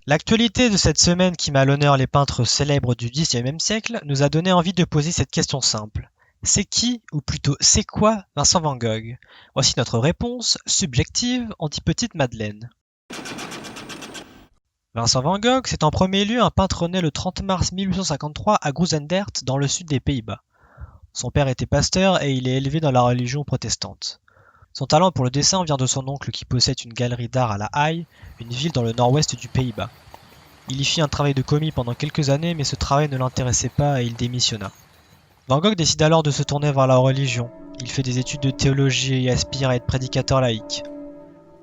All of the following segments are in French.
L'actualité de cette semaine qui met à l'honneur les peintres célèbres du XIXe siècle nous a donné envie de poser cette question simple. C'est qui, ou plutôt c'est quoi, Vincent van Gogh? Voici notre réponse, subjective, en dit petite Madeleine. Vincent van Gogh, c'est en premier lieu un peintre né le 30 mars 1853 à Groesendert, dans le sud des Pays-Bas. Son père était pasteur et il est élevé dans la religion protestante. Son talent pour le dessin vient de son oncle qui possède une galerie d'art à La Haye, une ville dans le nord-ouest du Pays-Bas. Il y fit un travail de commis pendant quelques années, mais ce travail ne l'intéressait pas et il démissionna. Van Gogh décide alors de se tourner vers la religion. Il fait des études de théologie et aspire à être prédicateur laïque.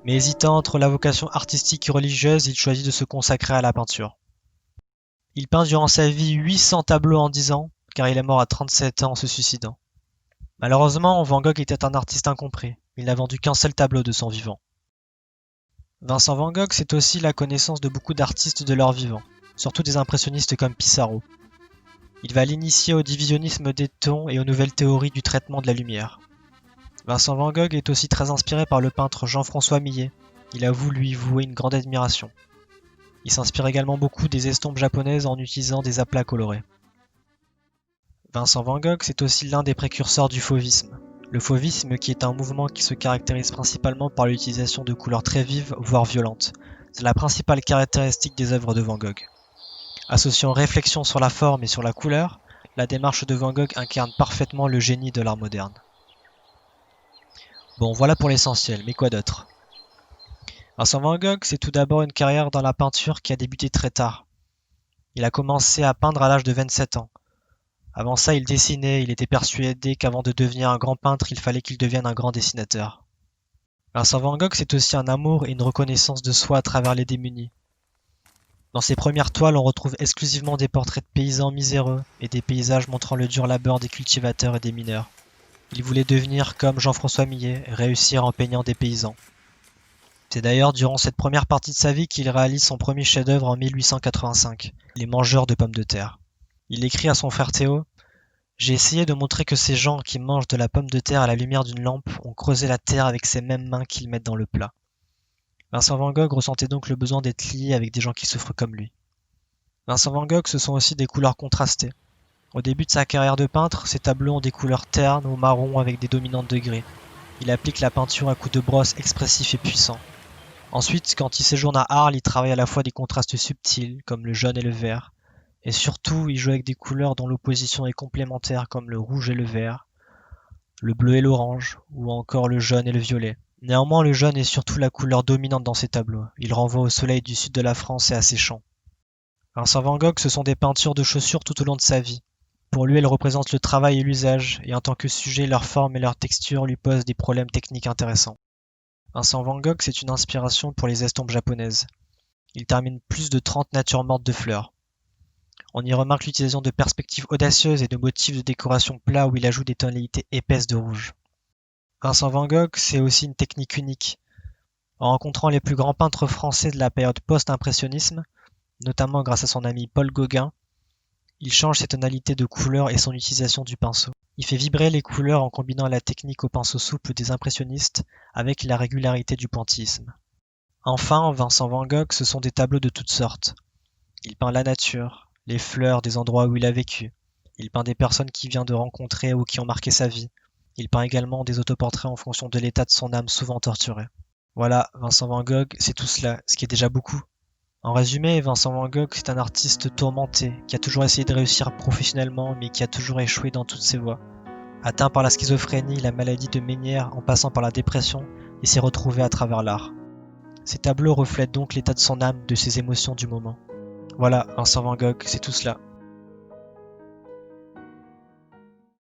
Mais hésitant entre la vocation artistique et religieuse, il choisit de se consacrer à la peinture. Il peint durant sa vie 800 tableaux en 10 ans, car il est mort à 37 ans en se suicidant. Malheureusement, Van Gogh était un artiste incompris. Il n'a vendu qu'un seul tableau de son vivant. Vincent van Gogh, c'est aussi la connaissance de beaucoup d'artistes de leur vivant, surtout des impressionnistes comme Pissarro. Il va l'initier au divisionnisme des tons et aux nouvelles théories du traitement de la lumière. Vincent van Gogh est aussi très inspiré par le peintre Jean-François Millet. Il avoue lui vouer une grande admiration. Il s'inspire également beaucoup des estampes japonaises en utilisant des aplats colorés. Vincent van Gogh, c'est aussi l'un des précurseurs du fauvisme. Le fauvisme qui est un mouvement qui se caractérise principalement par l'utilisation de couleurs très vives, voire violentes. C'est la principale caractéristique des œuvres de Van Gogh. Associant réflexion sur la forme et sur la couleur, la démarche de Van Gogh incarne parfaitement le génie de l'art moderne. Bon, voilà pour l'essentiel, mais quoi d'autre? Vincent van Gogh, c'est tout d'abord une carrière dans la peinture qui a débuté très tard. Il a commencé à peindre à l'âge de 27 ans. Avant ça, il dessinait, il était persuadé qu'avant de devenir un grand peintre, il fallait qu'il devienne un grand dessinateur. Vincent van Gogh, c'est aussi un amour et une reconnaissance de soi à travers les démunis. Dans ses premières toiles, on retrouve exclusivement des portraits de paysans miséreux et des paysages montrant le dur labeur des cultivateurs et des mineurs. Il voulait devenir comme Jean-François Millet, réussir en peignant des paysans. C'est d'ailleurs durant cette première partie de sa vie qu'il réalise son premier chef-d'œuvre en 1885, Les Mangeurs de pommes de terre. Il écrit à son frère Théo: « J'ai essayé de montrer que ces gens qui mangent de la pomme de terre à la lumière d'une lampe ont creusé la terre avec ces mêmes mains qu'ils mettent dans le plat. » Vincent van Gogh ressentait donc le besoin d'être lié avec des gens qui souffrent comme lui. Vincent van Gogh, ce sont aussi des couleurs contrastées. Au début de sa carrière de peintre, ses tableaux ont des couleurs ternes ou marron avec des dominantes de gris. Il applique la peinture à coups de brosse expressifs et puissants. Ensuite, quand il séjourne à Arles, il travaille à la fois des contrastes subtils, comme le jaune et le vert, et surtout, il joue avec des couleurs dont l'opposition est complémentaire, comme le rouge et le vert, le bleu et l'orange, ou encore le jaune et le violet. Néanmoins, le jaune est surtout la couleur dominante dans ses tableaux. Il renvoie au soleil du sud de la France et à ses champs. Vincent van Gogh, ce sont des peintures de chaussures tout au long de sa vie. Pour lui, elles représentent le travail et l'usage, et en tant que sujet, leur forme et leur texture lui posent des problèmes techniques intéressants. Vincent van Gogh, c'est une inspiration pour les estampes japonaises. Il termine plus de 30 natures mortes de fleurs. On y remarque l'utilisation de perspectives audacieuses et de motifs de décoration plats où il ajoute des tonalités épaisses de rouge. Vincent van Gogh, c'est aussi une technique unique. En rencontrant les plus grands peintres français de la période post-impressionnisme, notamment grâce à son ami Paul Gauguin, il change ses tonalités de couleurs et son utilisation du pinceau. Il fait vibrer les couleurs en combinant la technique au pinceau souple des impressionnistes avec la régularité du pointillisme. Enfin, Vincent van Gogh, ce sont des tableaux de toutes sortes. Il peint la nature, les fleurs des endroits où il a vécu. Il peint des personnes qu'il vient de rencontrer ou qui ont marqué sa vie. Il peint également des autoportraits en fonction de l'état de son âme souvent torturée. Voilà, Vincent van Gogh, c'est tout cela, ce qui est déjà beaucoup. En résumé, Vincent van Gogh, c'est un artiste tourmenté, qui a toujours essayé de réussir professionnellement, mais qui a toujours échoué dans toutes ses voies. Atteint par la schizophrénie, la maladie de Ménière, en passant par la dépression, il s'est retrouvé à travers l'art. Ses tableaux reflètent donc l'état de son âme, de ses émotions du moment. Voilà, Vincent van Gogh, c'est tout cela.